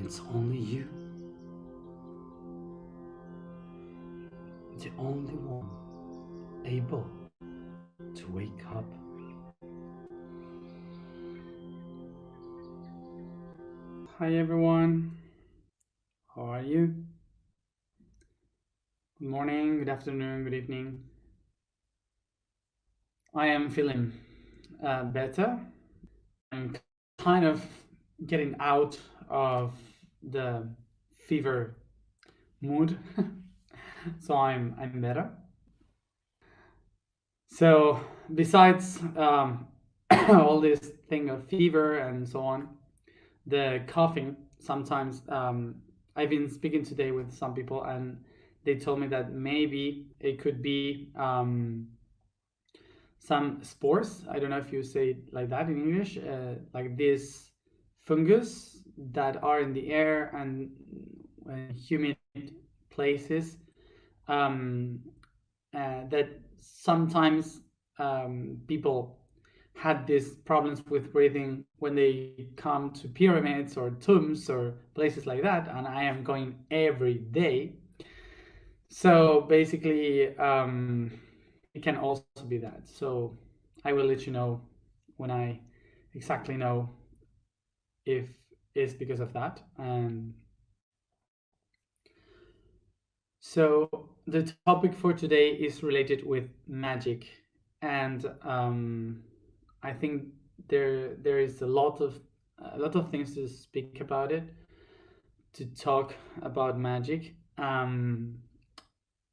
It's only you, the only one able to wake up. Hi everyone, how are you? Good morning, good afternoon, good evening. I am feeling better. I'm kind of getting out of the fever mood, so I'm better. So besides all this thing of fever and so on, the coughing sometimes. I've been speaking today with some people, and they told me that maybe it could be some spores. I don't know if you say it like that in English, like this fungus that are in the air and humid places, that sometimes people had these problems with breathing when they come to pyramids or tombs or places like that, and I am going every day. So basically, it can also be that. So I will let you know when I exactly know if it's because of that. And so the topic for today is related with magic, and I think there is a lot of things to speak about it, to talk about magic.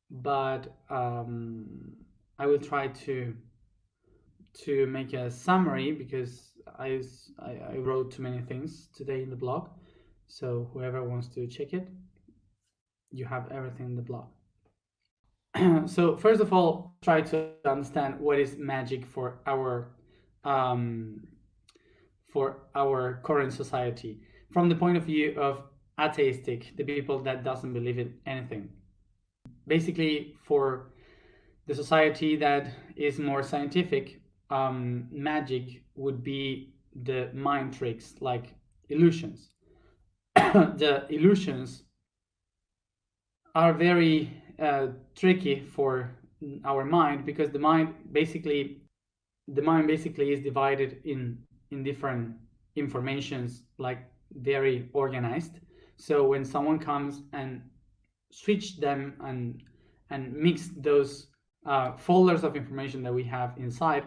But I will try to make a summary because I wrote too many things today in the blog. So whoever wants to check it, you have everything in the blog. So first of all, try to understand what is magic um, for our current society from the point of view of atheistic, the people that doesn't believe in anything. Basically, for the society that is more scientific, magic would be the mind tricks like illusions. The illusions are very tricky for our mind because the mind basically is divided in different informations, like very organized. So when someone comes and switch them and mix those folders of information that we have inside,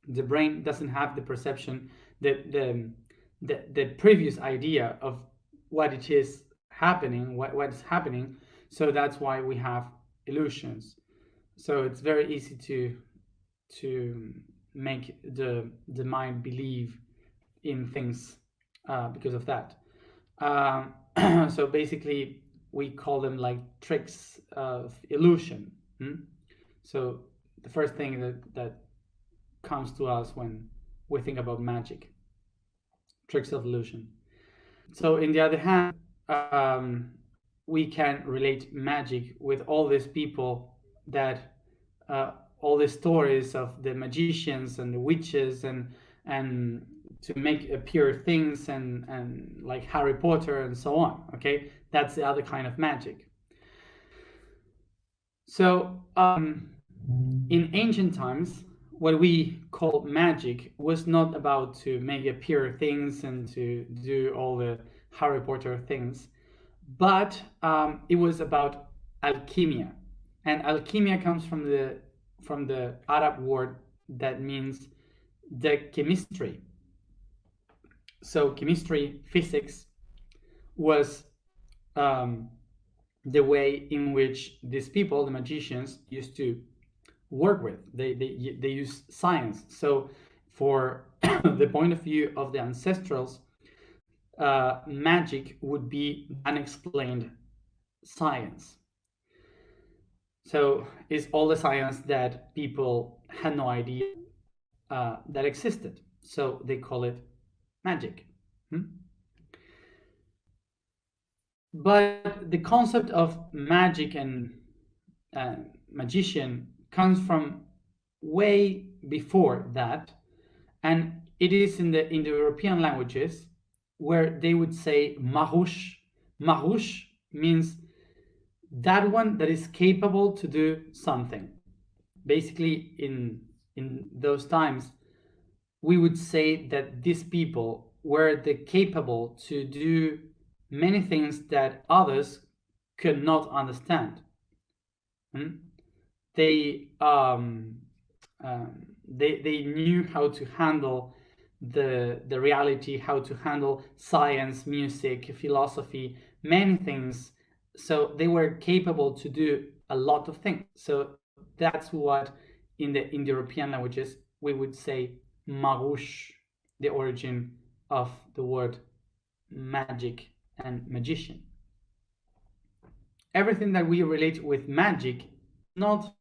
the brain doesn't have the perception, the previous idea of what it is happening, what is happening. So that's why we have illusions. So it's very easy to make the mind believe in things because of that. So basically, we call them like tricks of illusion. So the first thing that comes to us when we think about magic, tricks of illusion. So in the other hand, we can relate magic with all these people that all the stories of the magicians and the witches and to make appear things and like Harry Potter and so on. Okay, that's the other kind of magic. So in ancient times, what we call magic was not about to make appear things and to do all the Harry Potter things, but it was about alchemia, and alchemia comes from the Arab word that means the chemistry. So chemistry, physics was um, the way in which these people, the magicians, used to work with. They use science. So for the point of view of the ancestrals, magic would be unexplained science. So it's all the science that people had no idea that existed. So they call it magic. But the concept of magic and magician comes from way before that, and it is in the European languages where they would say marouche. Marouche means that one that is capable to do something. Basically, in those times, we would say that these people were the capable to do many things that others could not understand. Hmm? They they knew how to handle the reality, how to handle science, music, philosophy, many things. So they were capable to do a lot of things. So that's what in the European languages we would say marouche, the origin of the word magic and magician. Everything that we relate with magic, not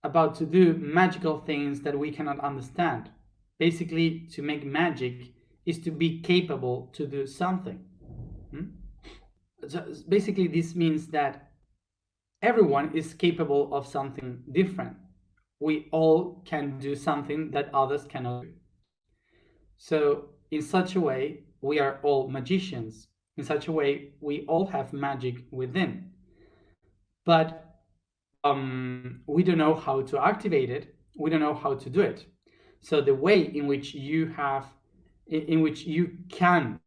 about to do magical things that we cannot understand. Basically, to make magic is to be capable to do something. Hmm? So basically, this means that everyone is capable of something different. We all can do something that others cannot do. So, in such a way, we are all magicians. In such a way, we all have magic within. But we don't know how to activate it. We don't know how to do it. So the way in which you can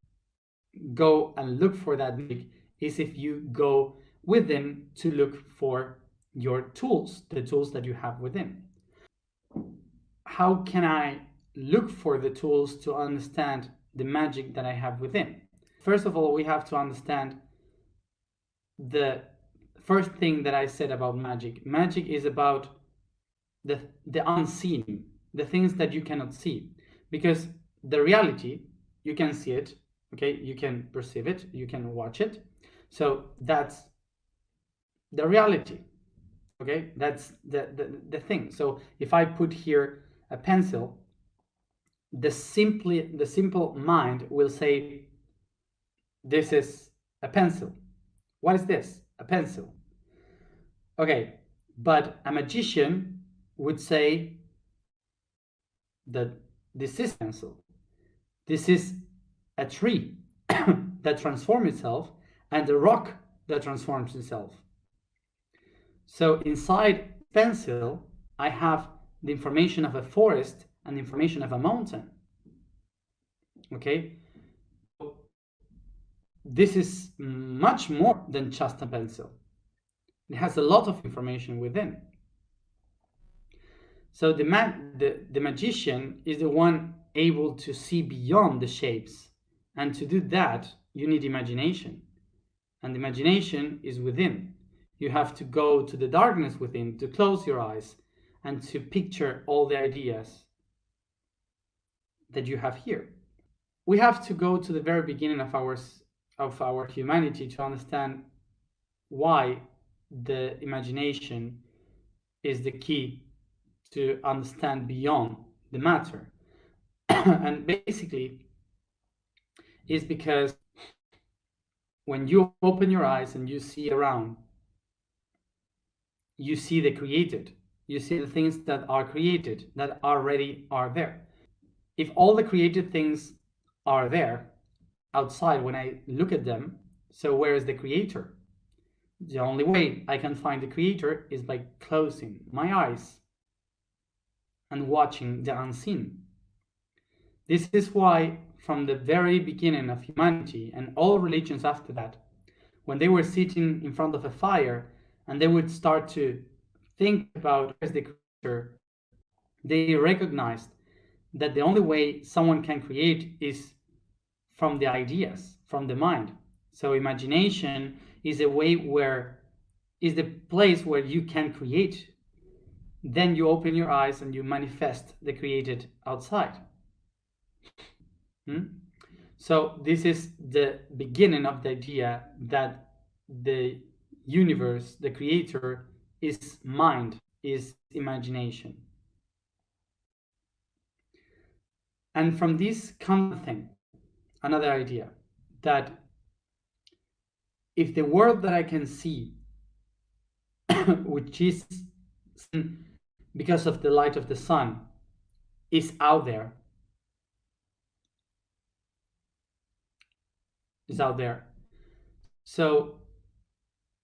go and look for that magic is if you go within to look for your tools, the tools that you have within. How can I look for the tools to understand the magic that I have within? First of all, we have to understand the first thing that I said about magic. Magic is about the unseen, the things that you cannot see, because the reality, you can see it, okay, you can perceive it, you can watch it. So that's the reality, okay, that's the thing. So if I put here a pencil, the simple mind will say this is a pencil. What is this? A pencil. Okay, but a magician would say that this is a pencil. This is a tree that transforms itself and a rock that transforms itself. So inside pencil, I have the information of a forest and the information of a mountain. Okay? This is much more than just a pencil. It has a lot of information within. So the magician is the one able to see beyond the shapes. And to do that, you need imagination. And the imagination is within. You have to go to the darkness within, to close your eyes, and to picture all the ideas that you have here. We have to go to the very beginning of our humanity to understand why the imagination is the key to understand beyond the matter. And basically, is because when you open your eyes and you see around, you see the created. You see the things that are created, that already are there. If all the created things are there outside when I look at them, so where is the creator? The only way I can find the creator is by closing my eyes and watching the unseen. This is why, from the very beginning of humanity and all religions after that, when they were sitting in front of a fire and they would start to think about where's the creator, they recognized that the only way someone can create is from the ideas, from the mind. So imagination is a way where is the place where you can create. Then you open your eyes and you manifest the created outside. So this is the beginning of the idea that the universe, the creator, is mind, is imagination. And from this comes another idea, that if the world that I can see, which is because of the light of the sun, is out there, is out there. So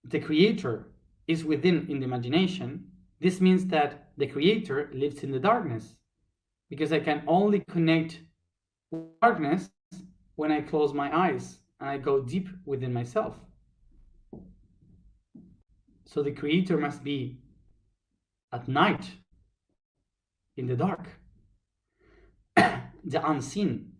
the creator is within in the imagination. This means that the creator lives in the darkness, because I can only connect with darkness when I close my eyes and I go deep within myself. So the creator must be at night, in the dark, the unseen.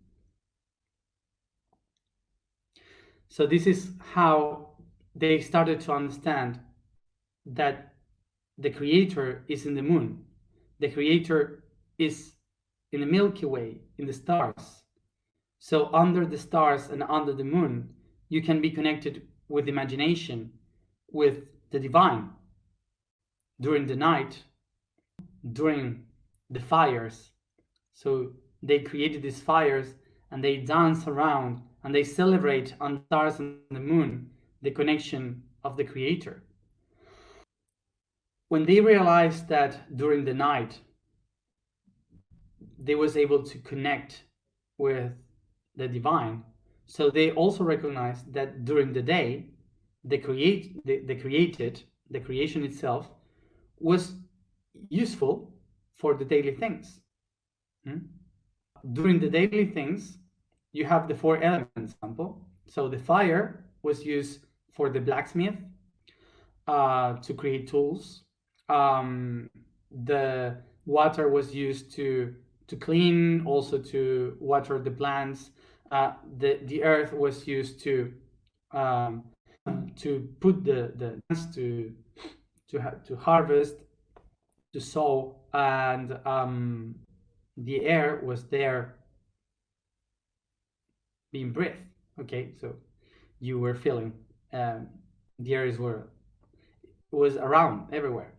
So this is how they started to understand that the creator is in the moon. The creator is in the Milky Way, in the stars. So under the stars and under the moon, you can be connected with imagination, with the divine. During the night, during the fires. So they created these fires and they dance around and they celebrate on the stars and the moon the connection of the creator. When they realized that during the night they was able to connect with the divine, so they also recognized that during the day the creation itself was useful for the daily things. During the daily things, you have the four elements example. So the fire was used for the blacksmith to create tools. The water was used to clean, also to water the plants. The earth was used to put the plants to harvest, to sow, and the air was there being breathed. Okay, so you were feeling the air was around everywhere.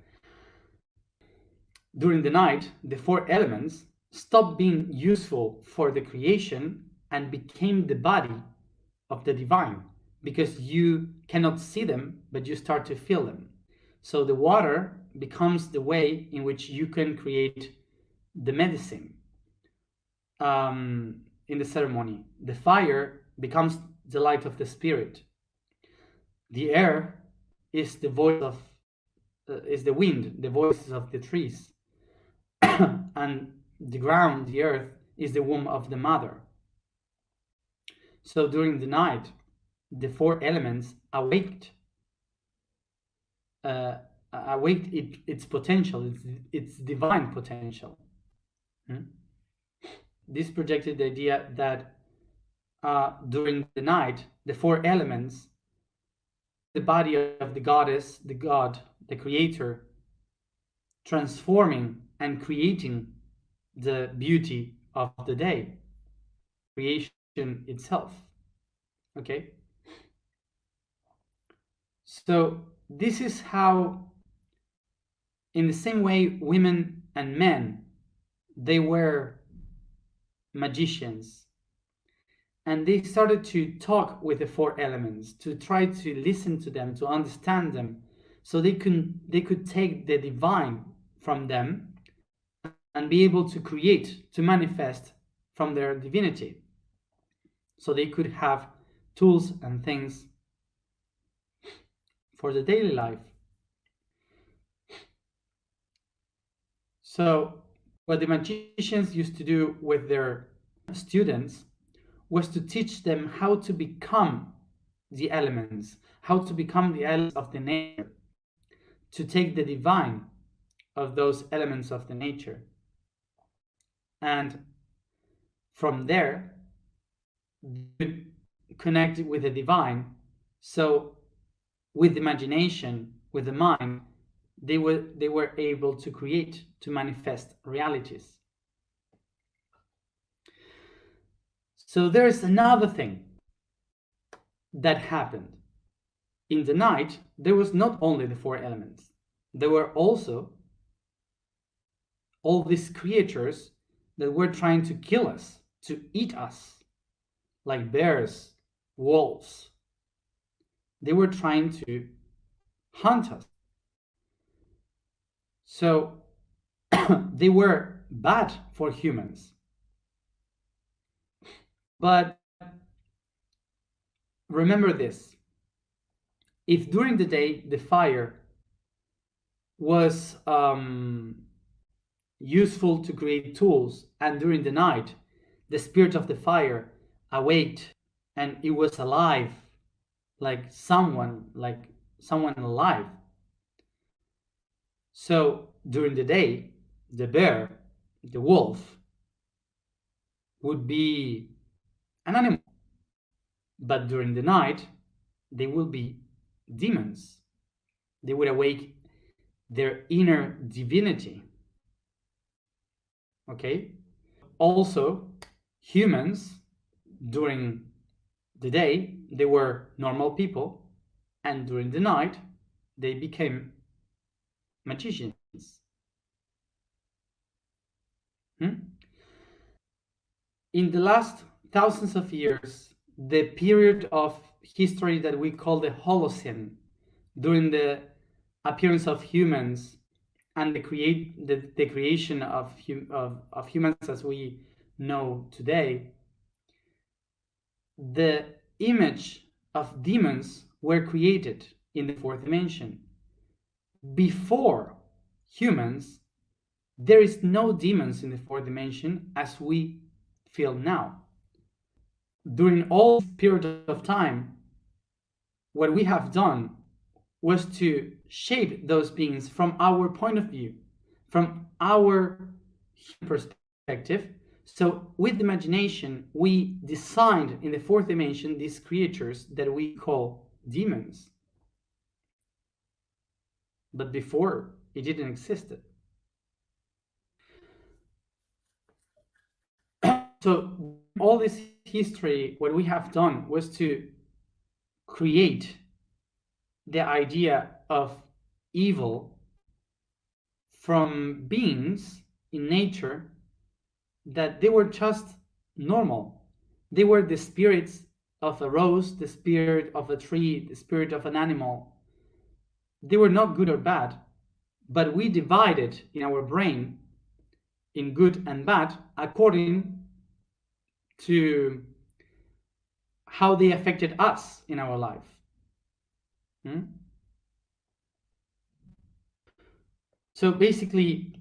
During the night, the four elements stopped being useful for the creation and became the body of the divine, because you cannot see them, but you start to feel them. So the water becomes the way in which you can create the medicine in the ceremony. The fire becomes the light of the spirit. The air is the voice of is the wind, the voices of the trees. And the ground, the earth, is the womb of the mother. So during the night, the four elements awaked its potential, its divine potential. This projected the idea that during the night, the four elements, the body of the goddess, the god, the creator, transforming and creating the beauty of the day, creation itself. Okay? So this is how, in the same way, women and men, they were magicians, and they started to talk with the four elements, to try to listen to them, to understand them, so they could take the divine from them and be able to create, to manifest from their divinity, so they could have tools and things for the daily life. So what the magicians used to do with their students was to teach them how to become the elements, how to become the elements of the nature, to take the divine of those elements of the nature. And from there, they connect with the divine. So with imagination, with the mind, they were able to create, to manifest realities. So there is another thing that happened. In the night, there was not only the four elements, there were also all these creatures that were trying to kill us, to eat us, like bears, wolves. They were trying to hunt us. So they were bad for humans. But remember this: if during the day the fire was useful to create tools, and during the night the spirit of the fire awaked and it was alive, like someone alive. So during the day, the bear, the wolf, would be an animal, but during the night they will be demons. They would awake their inner divinity. Okay? Also, humans during the day they were normal people, and during the night they became magicians. In the last thousands of years, the period of history that we call the Holocene, during the appearance of humans and the creation of humans as we know today, the image of demons were created in the fourth dimension. Before humans, there is no demons in the fourth dimension as we feel now. During all this period of time, what we have done was to shape those beings from our point of view, from our perspective. So with imagination, we designed in the fourth dimension these creatures that we call demons. But before, it didn't exist. So all this history, what we have done was to create the idea of evil from beings in nature that they were just normal. They were the spirits of a rose, the spirit of a tree, the spirit of an animal. They were not good or bad, but we divided in our brain in good and bad according to how they affected us in our life. So basically,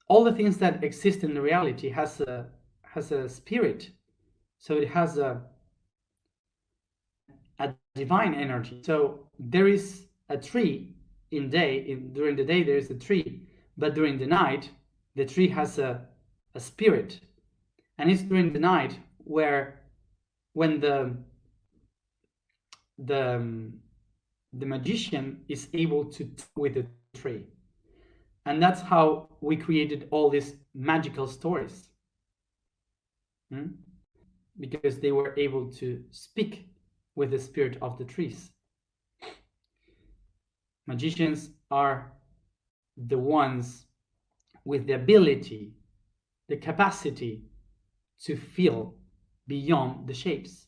all the things that exist in the reality has a spirit. So it has a divine energy. So there is a tree during the day there is a tree, but during the night the tree has a spirit, and it's during the night when the magician is able to talk with the tree. And that's how we created all these magical stories. Because they were able to speak with the spirit of the trees. Magicians are the ones with the ability, the capacity to feel beyond the shapes.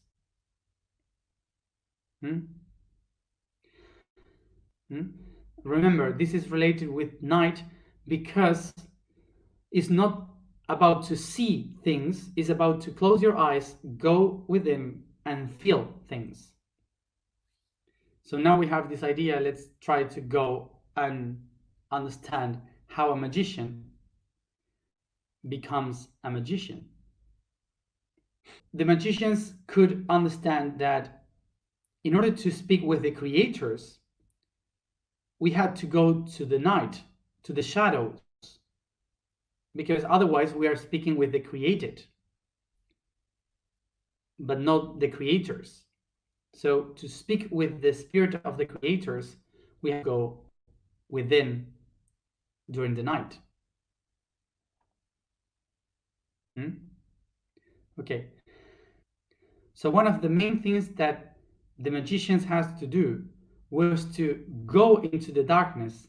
Remember, this is related with night because it's not about to see things, it's about to close your eyes, go within, and feel things. So now we have this idea, let's try to go and understand how a magician becomes a magician. The magicians could understand that in order to speak with the creators, we had to go to the night, to the shadows, because otherwise we are speaking with the created, but not the creators. So to speak with the spirit of the creators, we have to go within during the night. Okay. So one of the main things that the magicians had to do was to go into the darkness,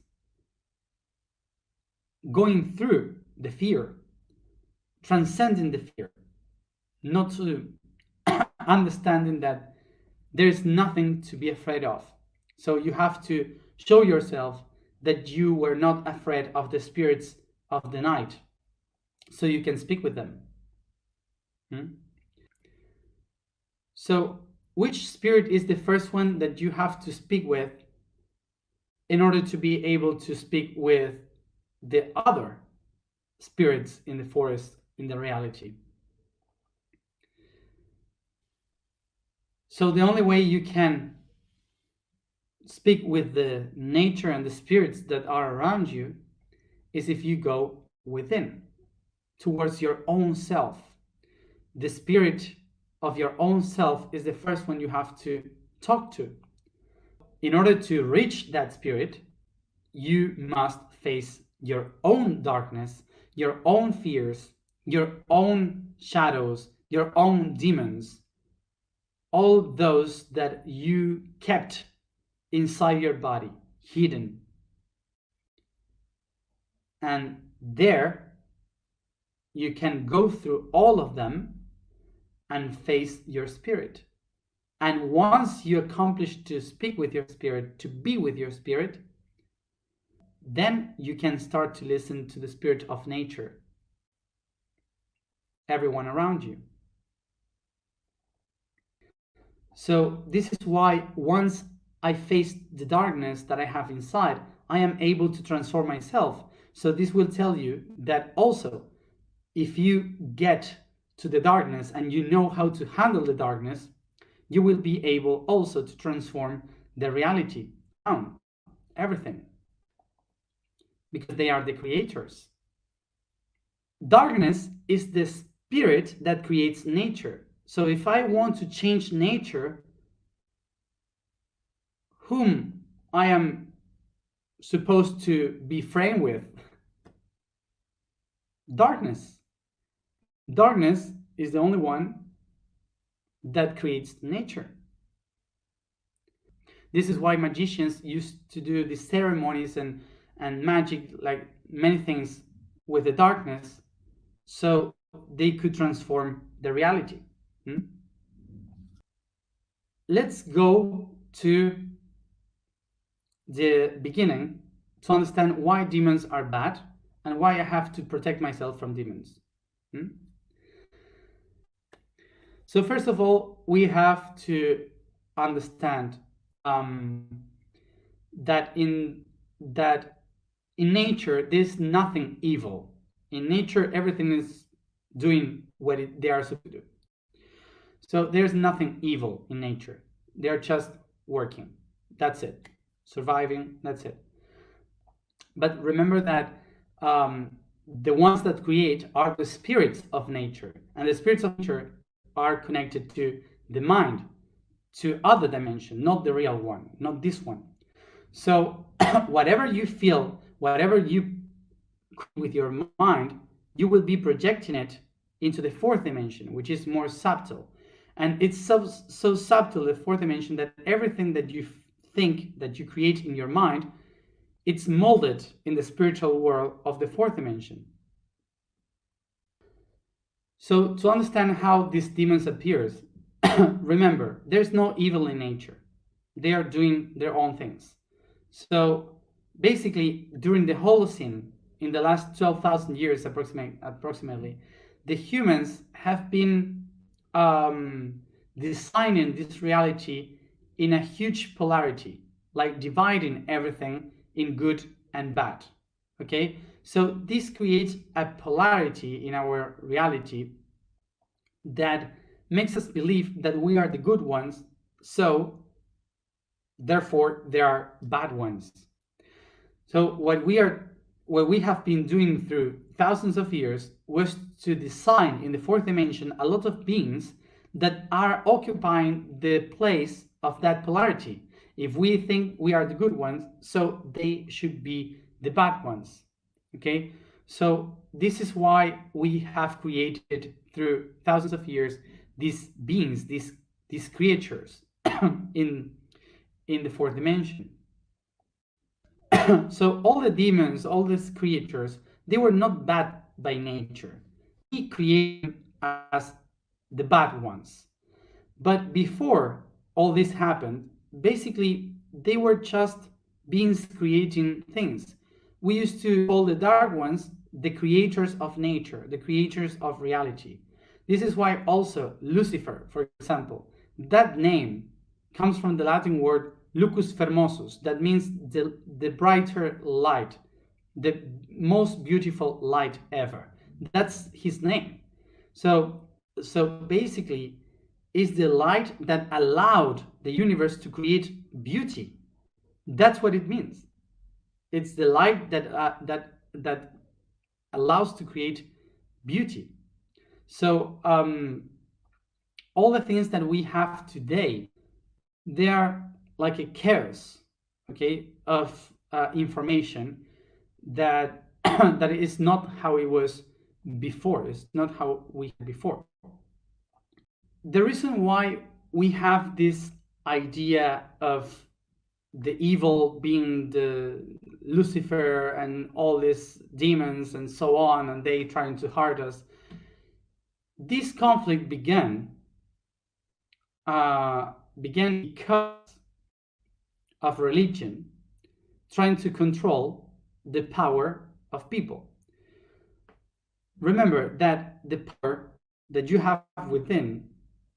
going through the fear, transcending the fear, not to understanding that there is nothing to be afraid of. So you have to show yourself that you were not afraid of the spirits of the night, so you can speak with them. So which spirit is the first one that you have to speak with in order to be able to speak with the other spirits in the forest, in the reality? So the only way you can speak with the nature and the spirits that are around you is if you go within, towards your own self. The spirit of your own self is the first one you have to talk to. In order to reach that spirit, you must face your own darkness, your own fears, your own shadows, your own demons, all those that you kept inside your body, hidden. And there, you can go through all of them and face your spirit. And once you accomplish to speak with your spirit, to be with your spirit, then you can start to listen to the spirit of nature, everyone around you. So this is why once I face the darkness that I have inside, I am able to transform myself. So this will tell you that also, if you get to the darkness and you know how to handle the darkness, you will be able also to transform the reality around everything, because they are the creators. Darkness is the spirit that creates nature. So if I want to change nature, whom I am supposed to be framed with? Darkness. Darkness is the only one that creates nature. This is why magicians used to do the ceremonies and magic, like many things with the darkness, so they could transform the reality. Let's go to the beginning to understand why demons are bad and why I have to protect myself from demons. So first of all, we have to understand that in nature there's nothing evil. In nature, everything is doing what they are supposed to do. So there's nothing evil in nature. They're just working. That's it. Surviving. That's it. But remember that the ones that create are the spirits of nature, and the spirits of nature are connected to the mind, to other dimension, not the real one, not this one. So whatever you feel, whatever you with your mind, you will be projecting it into the fourth dimension, which is more subtle. And it's so subtle, the fourth dimension, that everything that you think that you create in your mind, it's molded in the spiritual world of the fourth dimension. So to understand how these demons appears, remember, there's no evil in nature. They are doing their own things. So basically, during the Holocene, in the last 12,000 years approximately, the humans have been designing this reality in a huge polarity, like dividing everything in good and bad. Okay, so this creates a polarity in our reality that makes us believe that we are the good ones, so therefore there are bad ones. So what we have been doing through thousands of years was to design in the fourth dimension a lot of beings that are occupying the place of that polarity. If we think we are the good ones, so they should be the bad ones. Okay, so this is why we have created through thousands of years these beings, these creatures in the fourth dimension. So all the demons, all these creatures, they were not bad by nature. He created them as the bad ones. But before all this happened, basically they were just beings creating things. We used to call the dark ones the creators of nature, the creators of reality. This is why also Lucifer, for example, that name comes from the Latin word lucus fermosus, that means the brighter light, the most beautiful light ever. That's his name. So basically, is the light that allowed the universe to create beauty. That's what it means. It's the light that allows to create beauty. So all the things that we have today, they are like a chaos, okay, of information that that is not how it was before. It's not how we had before. The reason why we have this idea of the evil being the Lucifer and all these demons and so on, and they trying to hurt us. This conflict began because of religion trying to control the power of people. Remember that the power that you have within,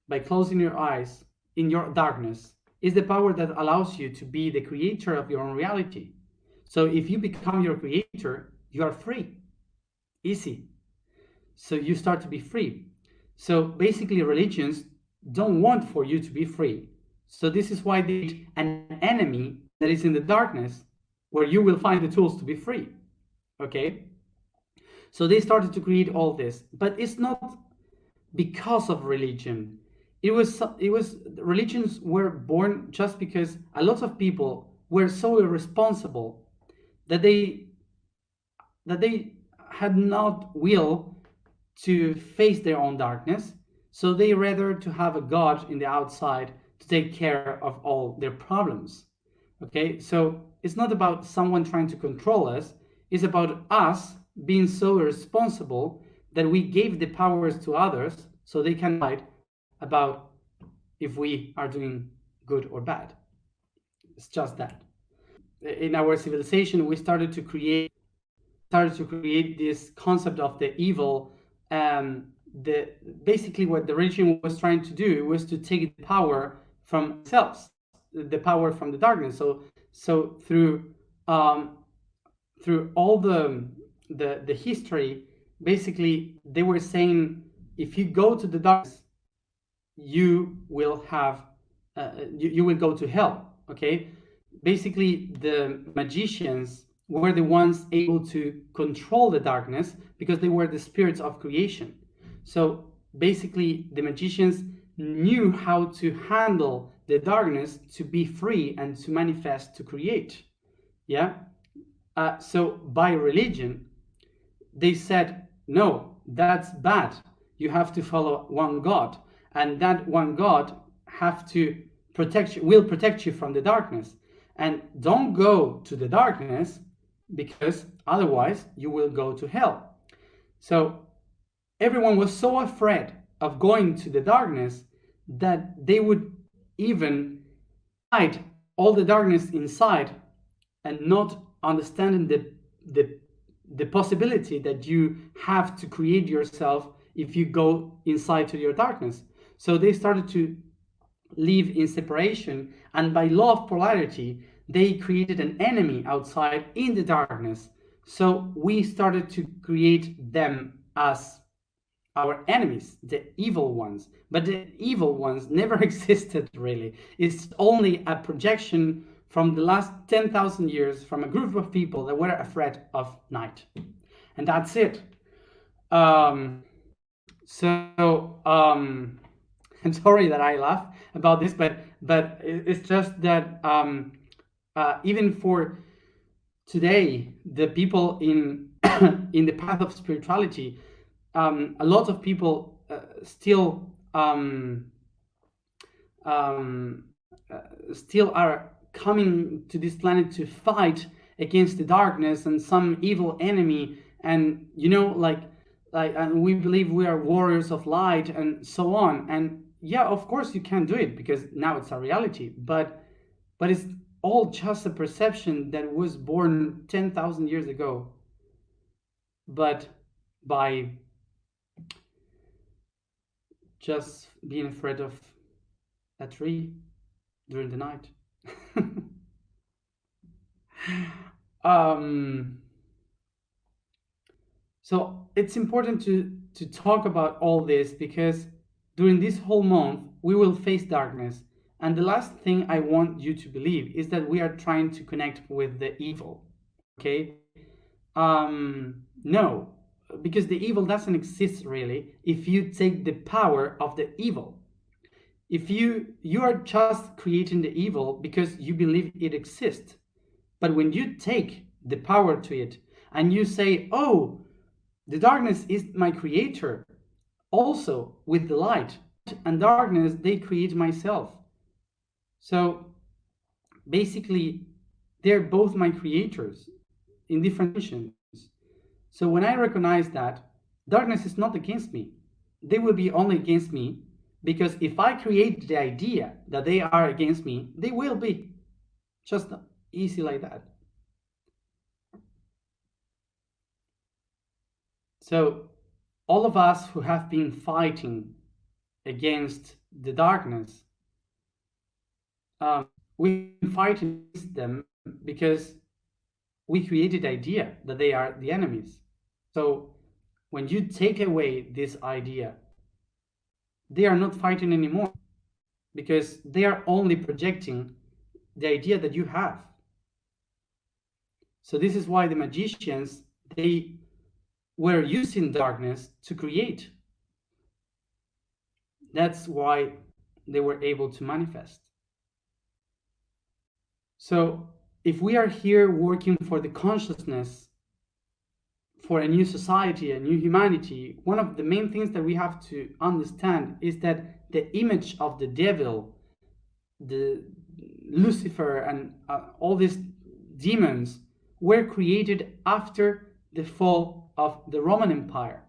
by closing your eyes in your darkness, is the power that allows you to be the creator of your own reality. So if you become your creator, you are free. Easy. So you start to be free. So basically, religions don't want for you to be free. So this is why they need an enemy that is in the darkness, where you will find the tools to be free. Okay? So they started to create all this, but it's not because of religion. It was religions were born just because a lot of people were so irresponsible that they had not will to face their own darkness. So they rather to have a God in the outside to take care of all their problems. Okay, so it's not about someone trying to control us. It's about us being so irresponsible that we gave the powers to others so they can decide about if we are doing good or bad. It's just that. In our civilization, we started to create this concept of the evil. Basically what the religion was trying to do was to take the power from themselves, the power from the darkness. So through all the history, basically they were saying, if you go to the darkness, you will have you will go to hell. Okay, basically the magicians were the ones able to control the darkness because they were the spirits of creation. So basically the magicians knew how to handle the darkness to be free and to manifest, to create. Yeah. So by religion, they said, no, that's bad. You have to follow one God, and that one God will protect you from the darkness. And don't go to the darkness, because otherwise you will go to hell. So everyone was so afraid of going to the darkness that they would even hide all the darkness inside, and not understanding the possibility that you have to create yourself if you go inside to your darkness. So they started to live in separation, and by law of polarity, they created an enemy outside in the darkness. So we started to create them as our enemies, the evil ones. But the evil ones never existed, really. It's only a projection from the last 10,000 years from a group of people that were afraid of night. And that's it. I'm sorry that I laugh about this, but it's just that even for today, the people in in the path of spirituality, a lot of people still are coming to this planet to fight against the darkness and some evil enemy, and and we believe we are warriors of light and so on. And yeah, of course you can do it because now it's a reality, but it's all just a perception that was born 10,000 years ago, but by just being afraid of a tree during the night. um, so it's important to talk about all this, because during this whole month we will face darkness, and the last thing I want you to believe is that we are trying to connect with the evil. Okay, no, because the evil doesn't exist really if you take the power of the evil. If you are just creating the evil because you believe it exists. But when you take the power to it and you say, oh, the darkness is my creator, also with the light and darkness, they create myself. So basically, they're both my creators in different dimensions. So when I recognize that, darkness is not against me. They will be only against me because if I create the idea that they are against me, they will be. Just easy like that. So all of us who have been fighting against the darkness, we've been fighting against them because we created the idea that they are the enemies. So when you take away this idea, they are not fighting anymore because they are only projecting the idea that you have. So this is why the magicians, they were using darkness to create. That's why they were able to manifest. So if we are here working for the consciousness, for a new society, a new humanity, one of the main things that we have to understand is that the image of the devil, the Lucifer, and all these demons were created after the fall of the Roman Empire.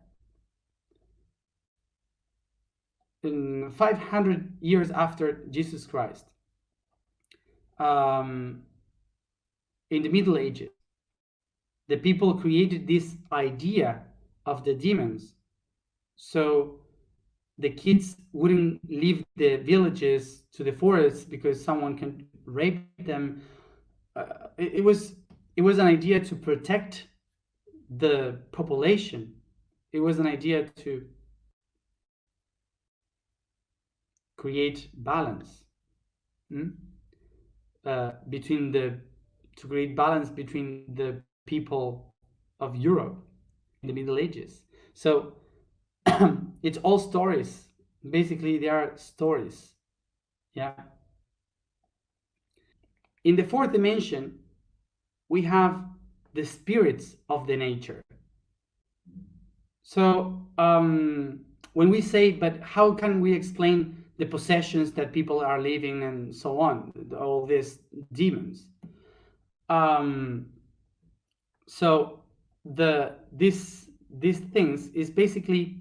In 500 years after Jesus Christ, in the Middle Ages, the people created this idea of the demons. So the kids wouldn't leave the villages to the forests because someone can rape them. It was an idea to protect the population. It was an idea to create balance between the people of Europe in the Middle Ages. So it's all stories. Basically, they are stories. Yeah. In the fourth dimension, we have the spirits of the nature. So when we say, but how can we explain the possessions that people are living and so on, all these demons? So these things is basically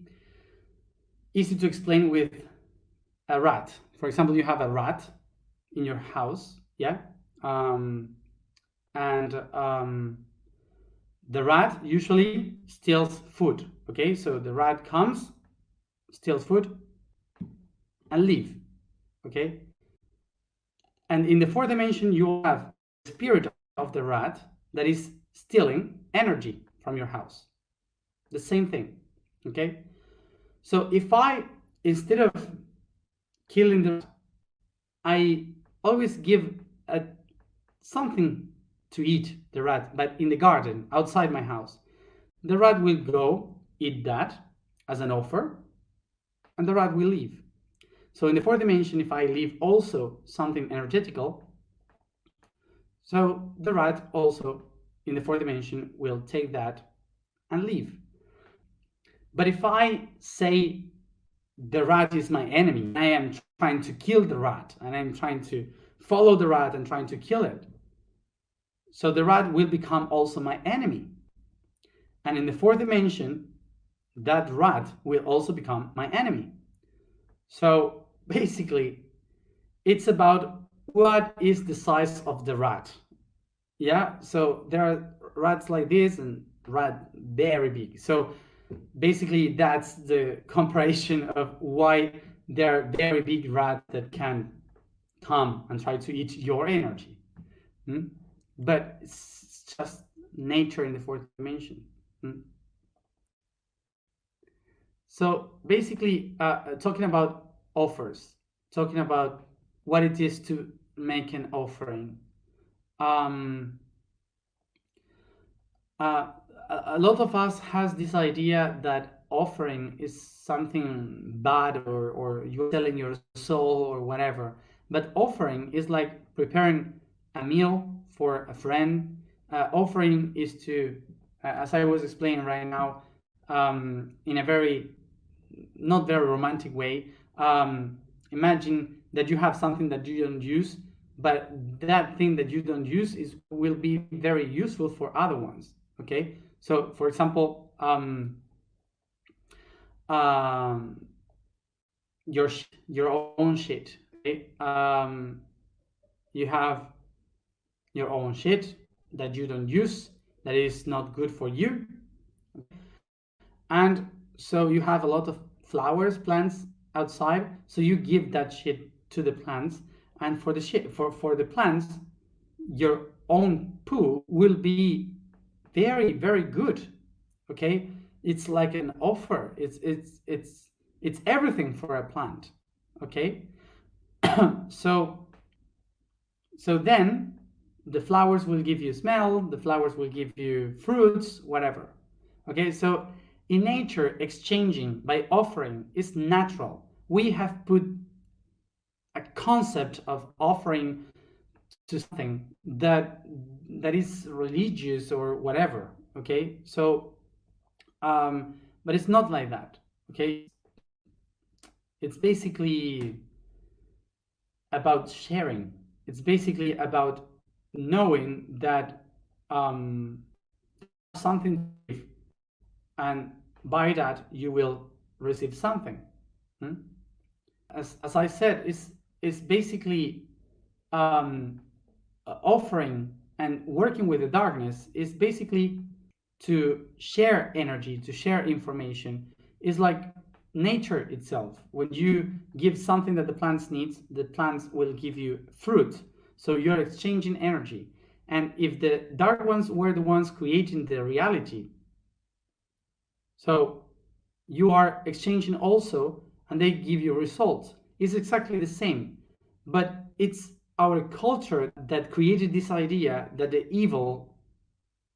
easy to explain with a rat. For example, you have a rat in your house, yeah, and the rat usually steals food. Okay, so the rat comes, steals food, and leave. Okay, and in the fourth dimension, you have the spirit of the rat that is stealing energy from your house. The same thing. Okay, so if I, instead of killing the rat, I always give something to eat the rat, but in the garden outside my house. The rat will go eat that as an offer, and the rat will leave. So in the fourth dimension, if I leave also something energetical, so the rat also in the fourth dimension will take that and leave. But if I say the rat is my enemy, I am trying to kill the rat, and I'm trying to follow the rat and trying to kill it, so the rat will become also my enemy. And in the fourth dimension, that rat will also become my enemy. So basically, it's about what is the size of the rat. Yeah, so there are rats like this and rat very big. So basically, that's the comparison of why there are very big rats that can come and try to eat your energy. Hmm? But it's just nature in the fourth dimension. Hmm? So basically, talking about offers, talking about what it is to make an offering. Um, uh, a lot of us has this idea that offering is something bad, or you're selling your soul or whatever. But offering is like preparing a meal for a friend. Offering is to, as I was explaining right now, in a very not very romantic way. Imagine that you have something that you don't use, but that thing that you don't use is will be very useful for other ones. Okay, so for example, um, your own shit. Okay? You have your own shit that you don't use, that is not good for you, and so you have a lot of flowers, plants outside, so you give that shit to the plants, and for the shit for the plants, your own poo will be very very good. Okay, it's like an offer. It's everything for a plant. Okay. so so then the flowers will give you smell, the flowers will give you fruits, whatever. Okay, so in nature, exchanging by offering is natural. We have put a concept of offering to something that is religious or whatever. Okay, so but it's not like that. Okay, it's basically about sharing. It's basically about knowing that something, and by that you will receive something. Hmm? As I said, is basically offering and working with the darkness is basically to share energy, to share information. Is like nature itself. When you give something that the plants needs, the plants will give you fruit. So you're exchanging energy. And if the dark ones were the ones creating the reality, so you are exchanging also, and they give you results. It's exactly the same, but it's our culture that created this idea that the evil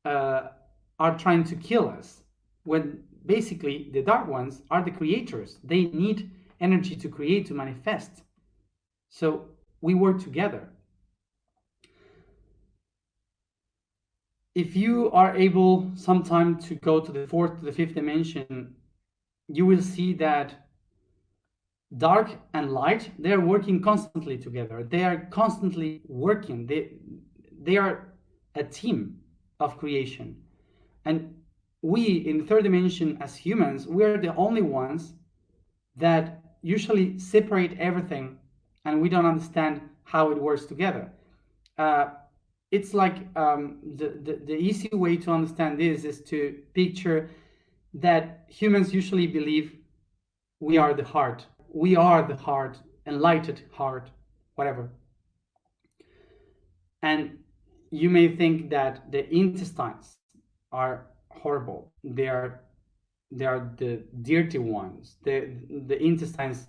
are trying to kill us, when basically the dark ones are the creators. They need energy to create, to manifest. So we work together. If you are able sometime to go to the fourth, to the fifth dimension, you will see that dark and light, they are working constantly together. They are constantly working. They are a team of creation. And we in the third dimension as humans, we are the only ones that usually separate everything, and we don't understand how it works together. Uh, it's like the easy way to understand this is to picture that humans usually believe we are the heart. We are the heart, enlightened heart, whatever. And you may think that the intestines are horrible. They are the dirty ones. The intestines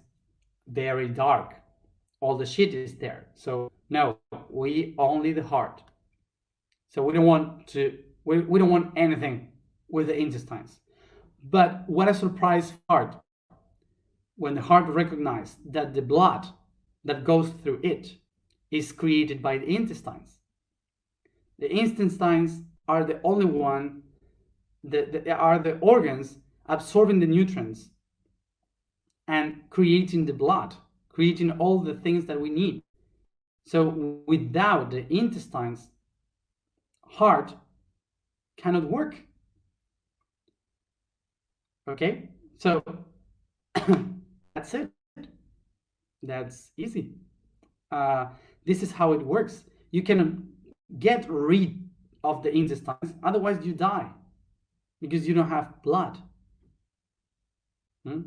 very dark. All the shit is there. So no, we only the heart. So we don't want anything with the intestines. But what a surprise heart when the heart recognizes that the blood that goes through it is created by the intestines. The intestines are the only one that are the organs absorbing the nutrients and creating the blood, creating all the things that we need. So without the intestines, heart cannot work. Okay, so that's it. That's easy. Uh, this is how it works. You can get rid of the intestines, otherwise you die because you don't have blood. Hmm?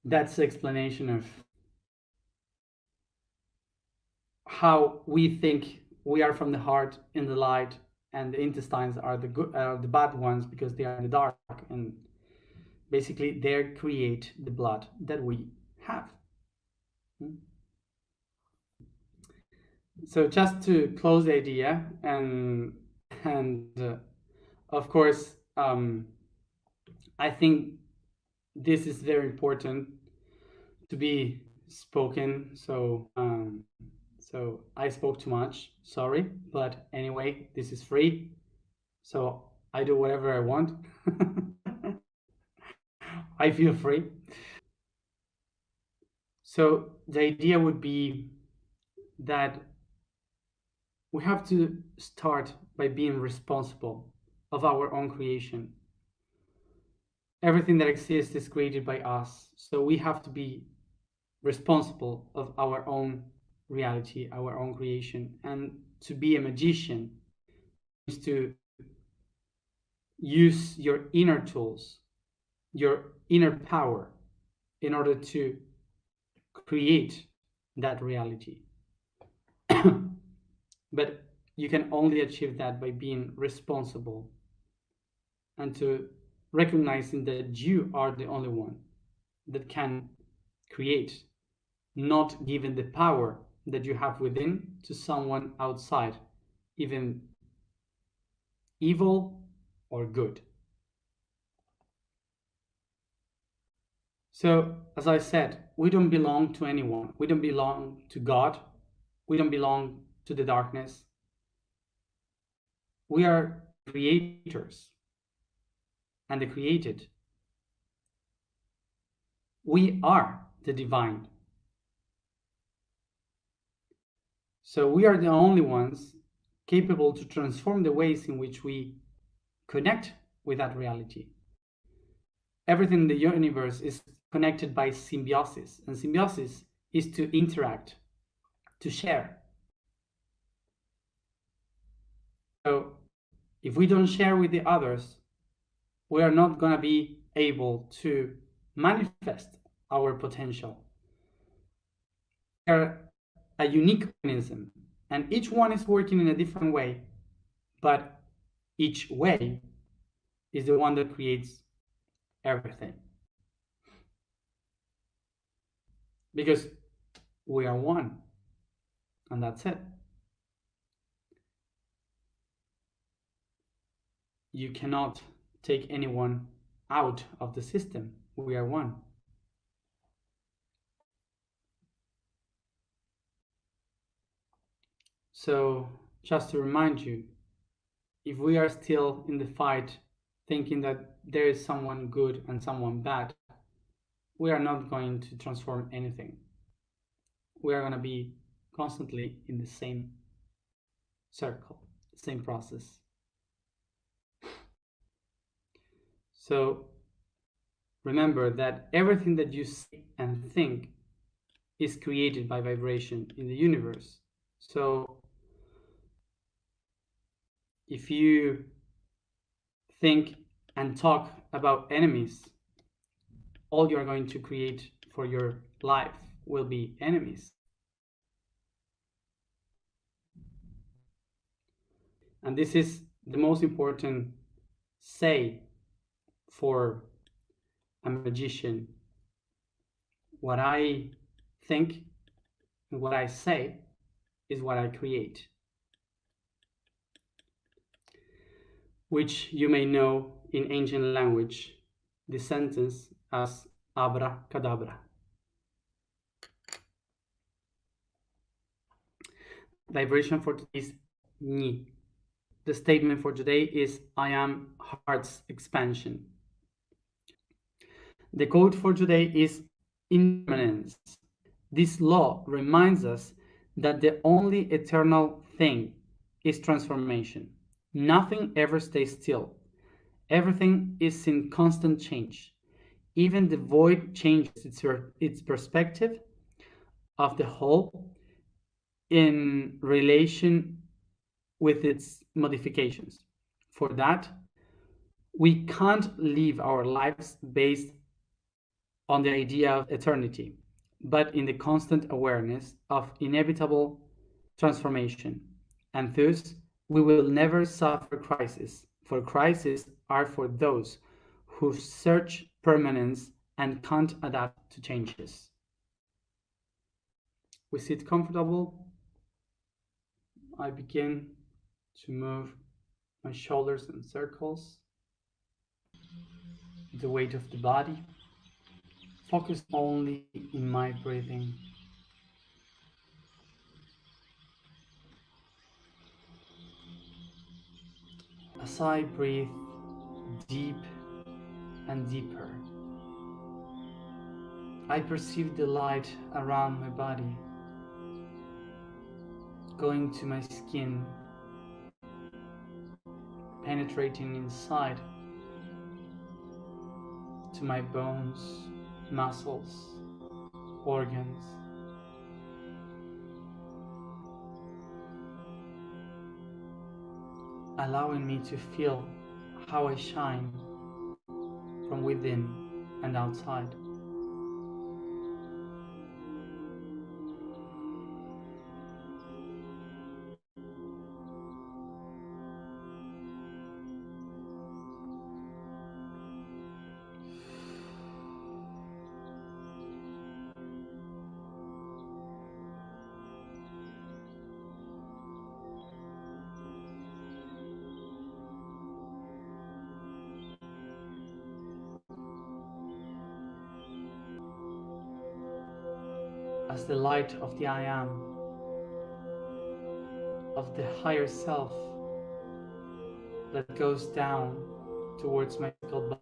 That's the explanation of how we think we are from the heart in the light, and the intestines are the bad ones because they are in the dark, and basically they create the blood that we have. So just to close the idea, and of course, I think this is very important to be spoken. So I spoke too much. Sorry, but anyway, this is free, so I do whatever I want. I feel free. So the idea would be that we have to start by being responsible of our own creation. Everything that exists is created by us, so we have to be responsible of our own reality, our own creation. And to be a magician is to use your inner tools, your inner power, in order to create that reality. But you can only achieve that by being responsible and to recognizing that you are the only one that can create, not giving the power that you have within to someone outside, even evil or good. So, as I said, we don't belong to anyone. We don't belong to God. We don't belong to the darkness. We are creators and the created. We are the divine. So we are the only ones capable to transform the ways in which we connect with that reality. Everything in the universe is connected by symbiosis, and symbiosis is to interact, to share. So if we don't share with the others, we are not going to be able to manifest our potential. We are a unique organism, and each one is working in a different way, but each way is the one that creates everything. Because we are one, and that's it. You cannot take anyone out of the system. We are one. So, just to remind you, if we are still in the fight thinking that there is someone good and someone bad, we are not going to transform anything. We are going to be constantly in the same circle, same process. So remember that everything that you see and think is created by vibration in the universe. So if you think and talk about enemies, all you're going to create for your life will be enemies. And this is the most important say for a magician. What I think and what I say is what I create, which you may know in ancient language the sentence as abracadabra. Vibration for today is ni. The statement for today is I am heart's expansion. The quote for today is impermanence. This law reminds us that the only eternal thing is transformation. Nothing ever stays still. Everything is in constant change. Even the void changes its perspective of the whole in relation with its modifications. For that, we can't live our lives based on the idea of eternity, but in the constant awareness of inevitable transformation. And thus, we will never suffer crisis, for crises are for those who search permanence and can't adapt to changes. We sit comfortable. I begin to move my shoulders in circles, the weight of the body. Focus only in my breathing. As I breathe deep and deeper, I perceive the light around my body, going to my skin, penetrating inside to my bones, muscles, organs. Allowing me to feel how I shine from within and outside. As the light of the I Am, of the higher self that goes down towards my physical body.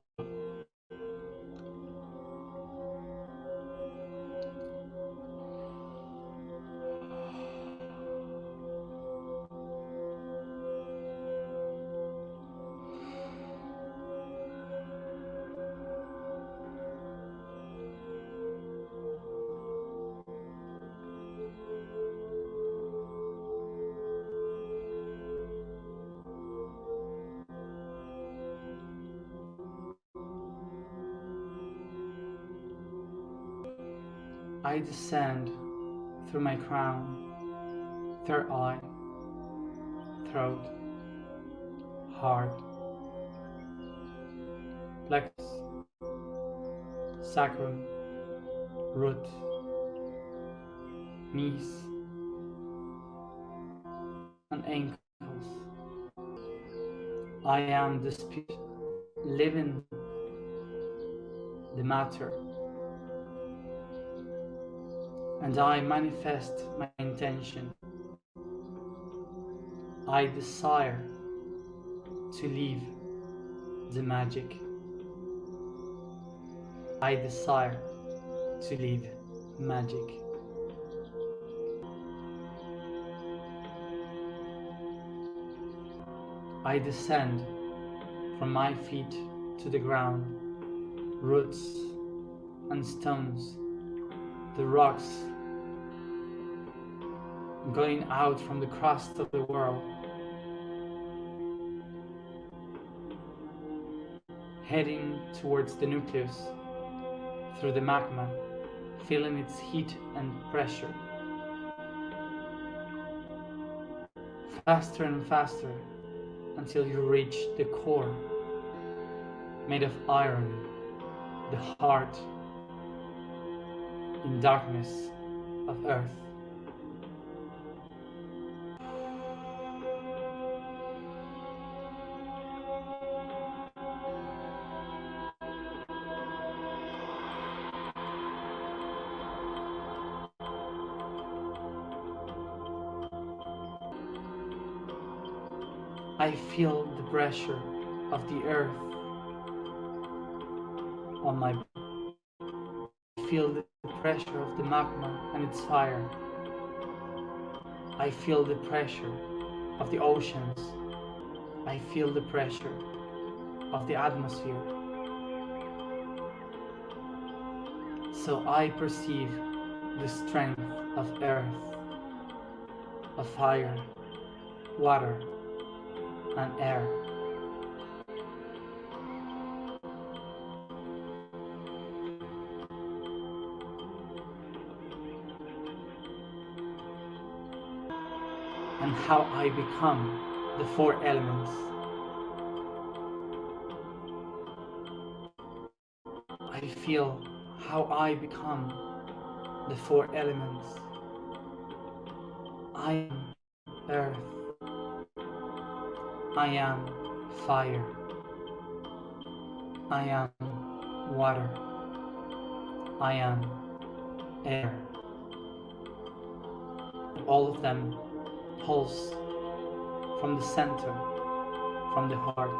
I descend through my crown, third eye, throat, heart, plexus, sacrum, root, knees, and ankles. I am the spirit living the matter, and I manifest my intention. I desire to live the magic. I desire to live magic. I descend from my feet to the ground, roots and stones, the rocks, going out from the crust of the world, heading towards the nucleus through the magma, feeling its heat and pressure. Faster and faster until you reach the core, made of iron, the heart in darkness of earth. I feel the pressure of the earth on my body. I feel the pressure of the magma and its fire. I feel the pressure of the oceans. I feel the pressure of the atmosphere. So I perceive the strength of earth, of fire, water, and air. and how I become the four elements. I feel how I become the four elements. I am earth. I am fire. I am water. I am air. All of them pulse from the center, from the heart.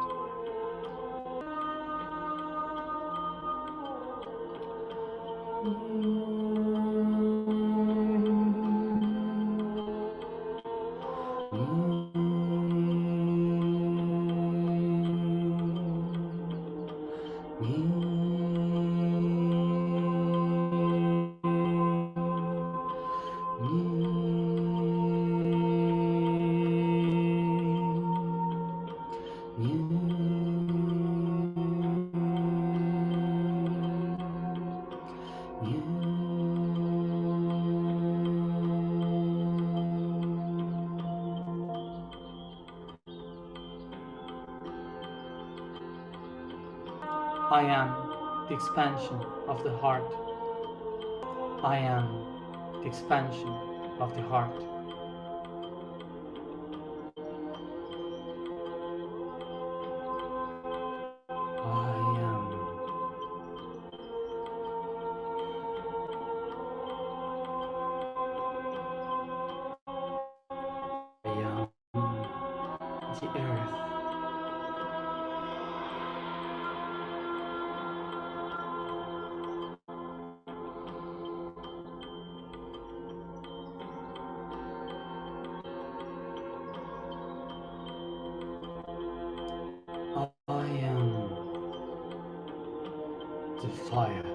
I am the expansion of the heart. I am the expansion of the heart. The earth. I am the fire.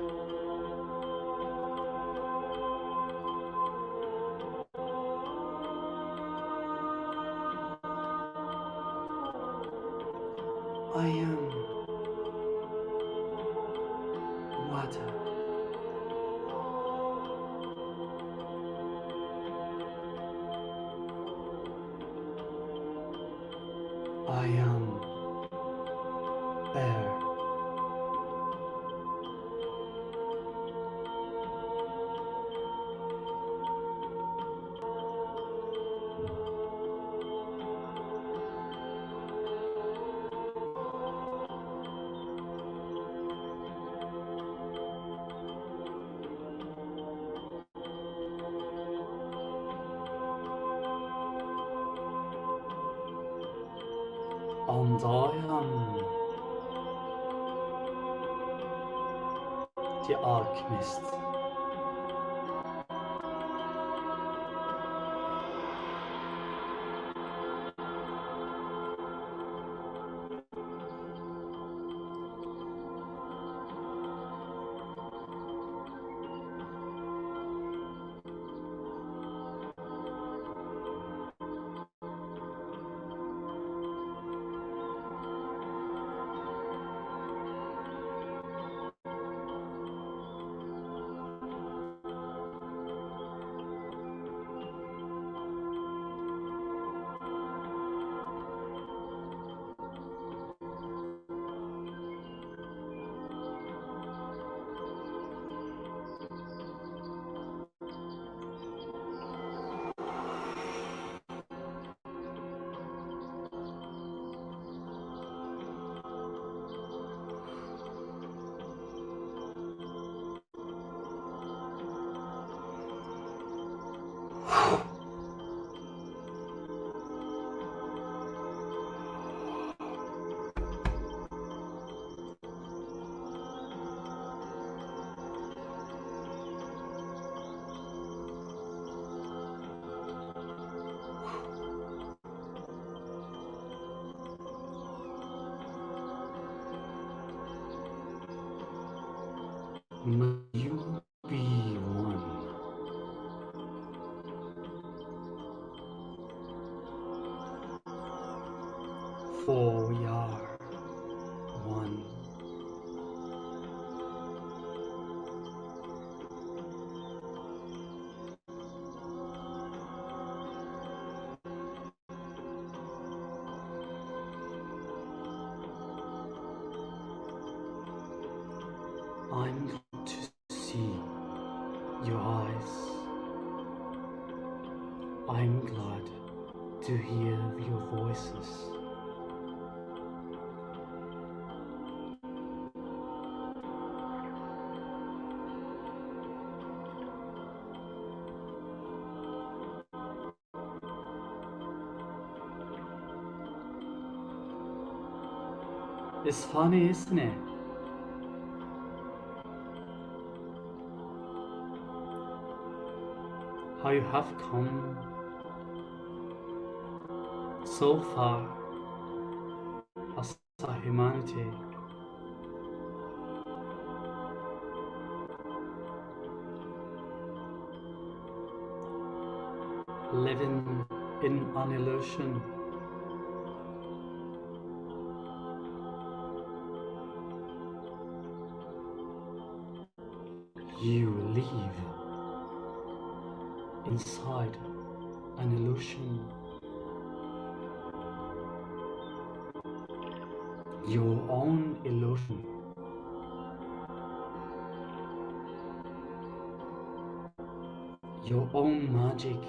I am water. I am air. And I am the alchemist. May you be one. For we are one. I'm glad to see your eyes. I'm glad to hear your voices. It's funny, isn't it? How you have come so far as a humanity. Living in an illusion. You live inside an illusion. Your own illusion. Your own magic.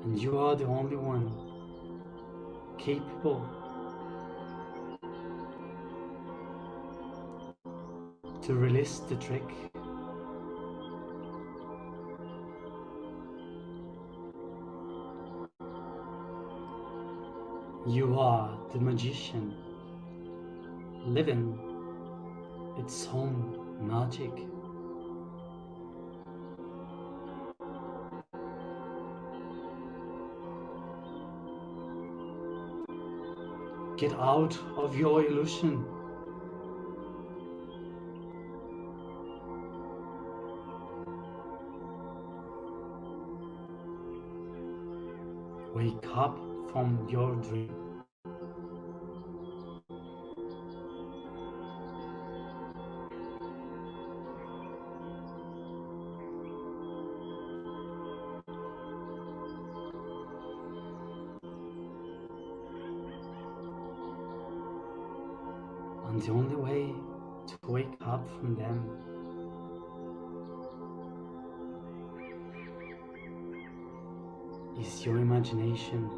And you are the only one capable to release the trick. You are the magician living its own magic. Get out of your illusion. Wake up from your dream. And the only way to wake up from them is your imagination.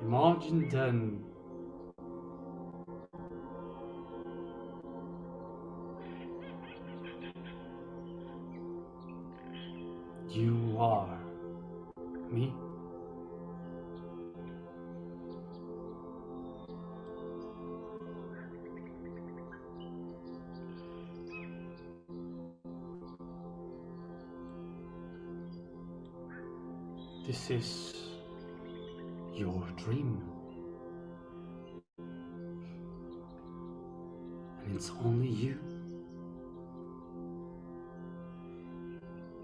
Imagine then you are me. This is your dream. And it's only you,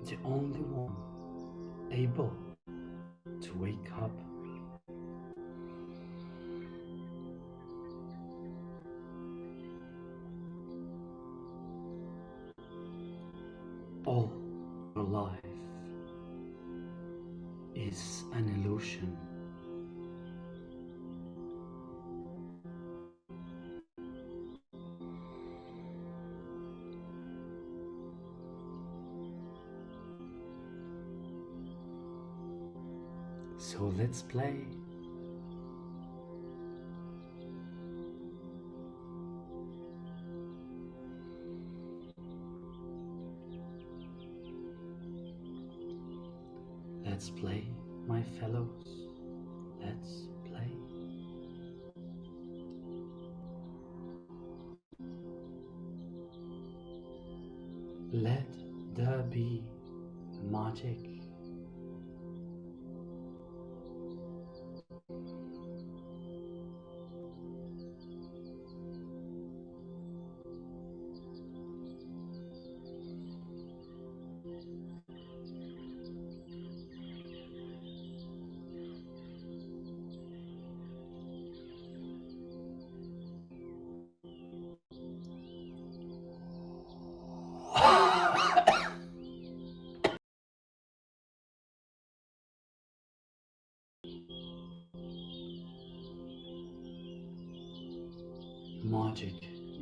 the only one able to wake up. All your life is an illusion. So let's play. Let's play, my fellows. Let's play. Let there be magic. Magic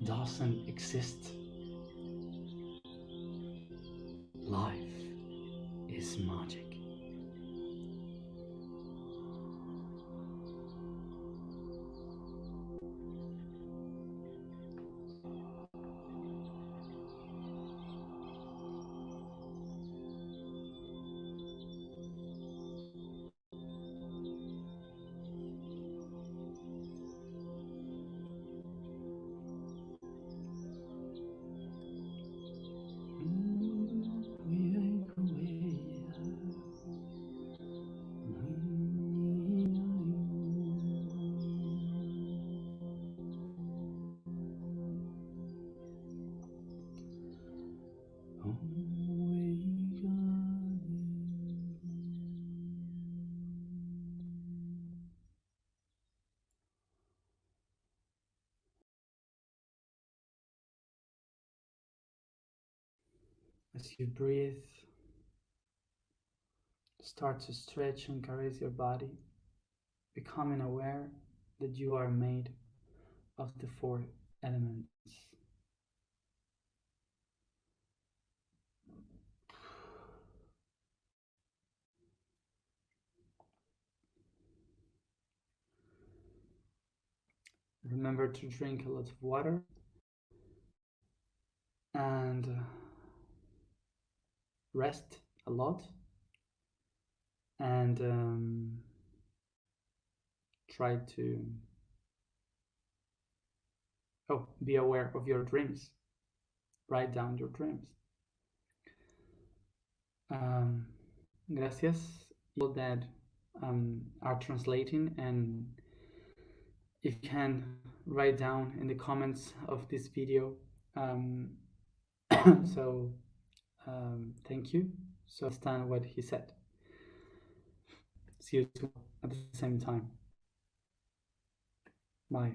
doesn't exist. Life is magic. As you breathe, start to stretch and caress your body, becoming aware that you are made of the four elements. Remember to drink a lot of water and rest a lot, and try to be aware of your dreams. Write down your dreams. Gracias people that are translating, and if you can write down in the comments of this video. So thank you. So understand what he said. See you at the same time. Bye.